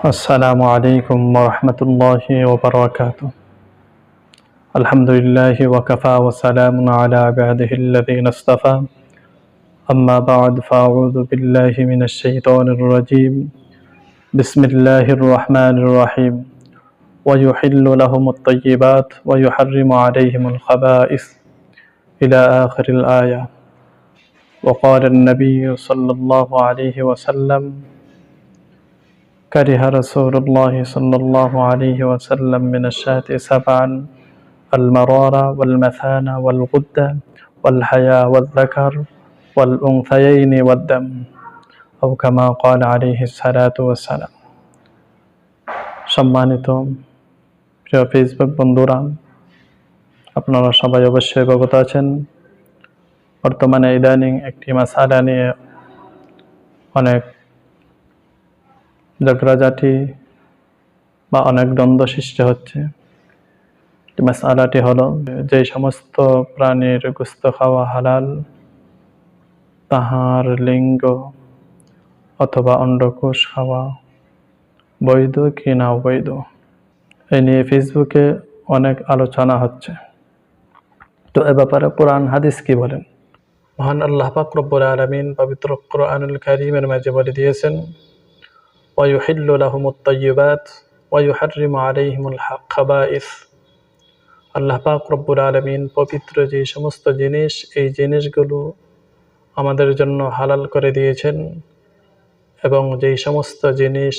আসসালামু আলাইকুম ওয়া রাহমাতুল্লাহি ওয়া বারাকাতুহু। আলহামদুলিল্লাহি ওয়া কাফা ওয়া সালামুন আলা ইবাদিহিল্লাযীনা ইসতাফা। আম্মা বা'দ ফাআউযু বিল্লাহি মিনাশ শাইতানির রাজীম। বিসমিল্লাহির রাহমানির রাহিম। ওয়া ইউহিল্লু লাহুমুত তাইয়্যিবাত ওয়া ইউহাররিমু আলাইহিমুল খাবাa'িস ইলা আখিরিল আয়া। ওয়া ক্বালা আন-নাবিয়্যু সাল্লাল্লাহু আলাইহি ওয়া সাল্লাম كره رسول الله صلى الله عليه وسلم من الشاة سبعا: المرارة والمثانة والغدة والحياء والذكر والأنثيين والدم أو كما قال عليه الصلاة والسلام। সম্মানিত প্রিয় ফেসবুক বন্ধুরা, আপনারা সবাই অবশ্যই অবগত আছেন বর্তমানে ইদানিং একটি মাসআলা নিয়ে অনেক ঝগড়াঝাটি বা অনেক দ্বন্দ্ব সৃষ্টি হচ্ছে। মাসআলাটি হলো, যে সমস্ত প্রাণীর গোশত খাওয়া হালাল, তাহার লিঙ্গ অথবা অন্ডকোষ খাওয়া বৈধ কি না অবৈধ। এই নিয়ে ফেসবুকে অনেক আলোচনা হচ্ছে। তো এ ব্যাপারে কোরআন হাদিস কি বলেন? মহান আল্লাহ পাক রব্বুল আলামিন পবিত্র কোরআনুল কারীমের মাঝে বলে দিয়েছেন, ওয়া ইউহিল্লু লাহুমুত তাইয়্যিবাত ওয়া ইউহাররিমু আলাইহিমুল খাবাa'িস। আল্লাহ পাক রব্বুল আলামিন পবিত্র যে সমস্ত জিনিস, এই জিনিসগুলো আমাদের জন্য হালাল করে দিয়েছেন, এবং যেই সমস্ত জিনিস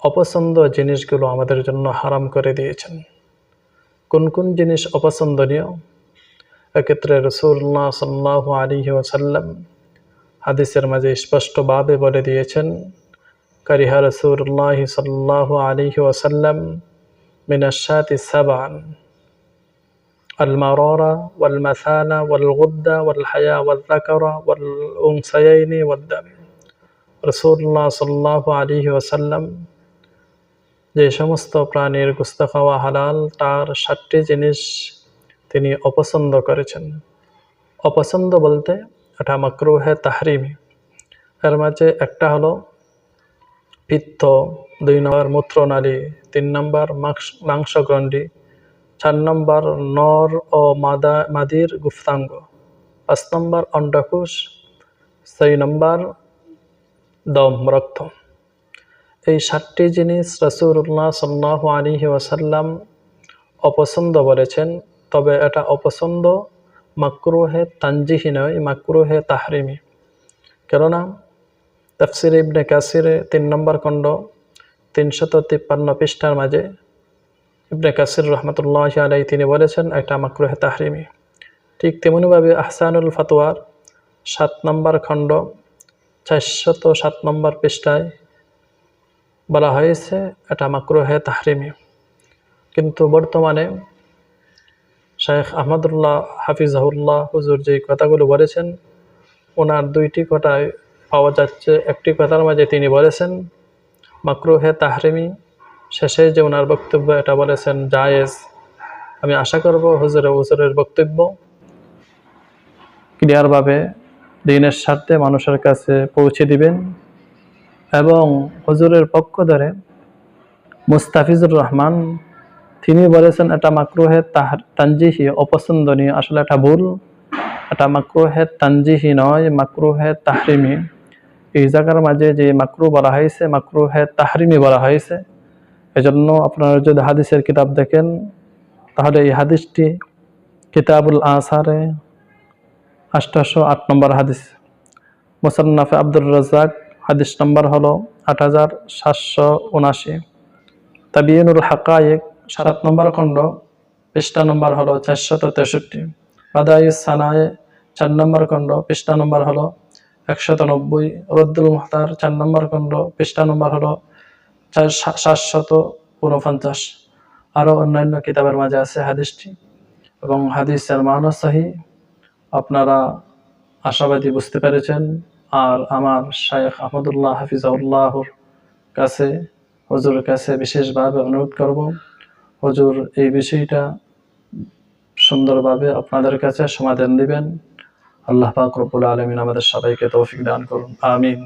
অপছন্দ জিনিসগুলো আমাদের জন্য হারাম করে দিয়েছেন। কোন কোন জিনিস অপছন্দনীয়? এক্ষেত্রে রাসূলুল্লাহ সাল্লাল্লাহু আলাইহি ওয়াসাল্লাম হাদিসের মাঝে স্পষ্টভাবে বলে দিয়েছেন, কারিহা রাসূলুল্লাহ সাল্লাল্লাহু আলাইহি ওয়াসাল্লাম মিনাশ শাতি সাবআন: المرارة والمثانة والغدة والحياء والذكر والأنثيين والدم। রাসূলুল্লাহ সাল্লাল্লাহু আলাইহি ওয়াসাল্লাম যে সমস্ত প্রাণীর গোশত খাওয়া হালাল, তার 7টি জিনিস তিনি অপছন্দ করেছেন। অপছন্দ বলতে এটা মাকরুহে তাহরিমি। এর মাঝে একটা হলো পিত্ত, 2 নম্বর মূত্রনালী, 3 নম্বর মাংসগ্রন্থি, 4 নম্বর নর ও মাদির গুপ্তাঙ্গ, 5 নম্বর অন্ডকোষ, 6 নম্বর দম, রক্ত। এই 7টি জিনিস রাসূলুল্লাহ সাল্লাল্লাহু আলাইহি ওয়াসাল্লাম অপছন্দ বলেছেন। তবে এটা অপছন্দ মাকরুহে তানজিহি নয়, মাকরুহে তাহরিমি। কেননা তাফসির ইবনে কাসিরে 3 নম্বর খণ্ড 353 পৃষ্ঠার মাঝে ইবনে কাসির রহমতুল্লাহি আলাইহি তিনি বলেছেন এটা মাকরুহে তাহরিমি। ঠিক তেমনিভাবে আহসানুল ফাতওয়ার 7 নম্বর খণ্ড 407 নম্বর পৃষ্ঠায় বলা হয়েছে এটা মাকরুহে তাহরিমি। কিন্তু বর্তমানে শেখ আহমদুল্লাহ হাফিজাহুল্লাহ হুজুর যে কথাগুলো বলেছেন, ওনার 2টি কথায় পাওয়া যাচ্ছে। একটি কথার মাঝে তিনি বলেছেন মাকরুহে তাহরিমি, শেষে যে ওনার বক্তব্য এটা বলেছেন জায়েজ। আমি আশা করব হুজুরের বক্তব্য ক্লিয়ারভাবে দ্বীনের স্বার্থে মানুষের কাছে পৌঁছে দিবেন, এবং হুজুরের পক্ষ ধরে মুস্তাফিজুর রহমান তিনি বলেছেন এটা মাকরুহে তানজিহি, অপছন্দনীয়। আসলে এটা ভুল, এটা মাকরুহে তানজিহি নয়, মাকরুহে তাহরিমি। এই জায়গার মাঝে যে মাকরু বলা হয়েছে, মাকরুহে তাহরিমি বলা হয়েছে। এজন্য আপনারা যদি হাদিসের কিতাব দেখেন, তাহলে এই হাদিসটি কিতাবুল আসারে 808 নম্বর হাদিস, মুসান্নাফে আব্দুর রাজ্জাক হাদিস নম্বর হলো 8779, তাবিয়িনুল হাকায়েক 7 নম্বর খণ্ড পৃষ্ঠা নম্বর হলো 463, বাদাইউস সানায়ে 4 নম্বর খণ্ড পৃষ্ঠা নম্বর হলো 190, রদ্দুল মুহতার 4 নম্বর খণ্ড পৃষ্ঠা নম্বর হলো 749। আরও অন্যান্য কিতাবের মাঝে আছে হাদিসটি, এবং হাদিসের মানা সহিহ। আপনারা আশাবাদী বুঝতে পেরেছেন। আর আমার শাইখ আহমদুল্লাহ হাফিজাহুল্লাহর কাছে, হুজুরের কাছে বিশেষভাবে অনুরোধ করব, হুজুর এই বিষয়টা সুন্দরভাবে আপনাদের কাছে সমাধান দিবেন। আল্লাহ পাক রব্বুল আলামিন আমাদের সবাইকে তৌফিক দান করুন, আমিন।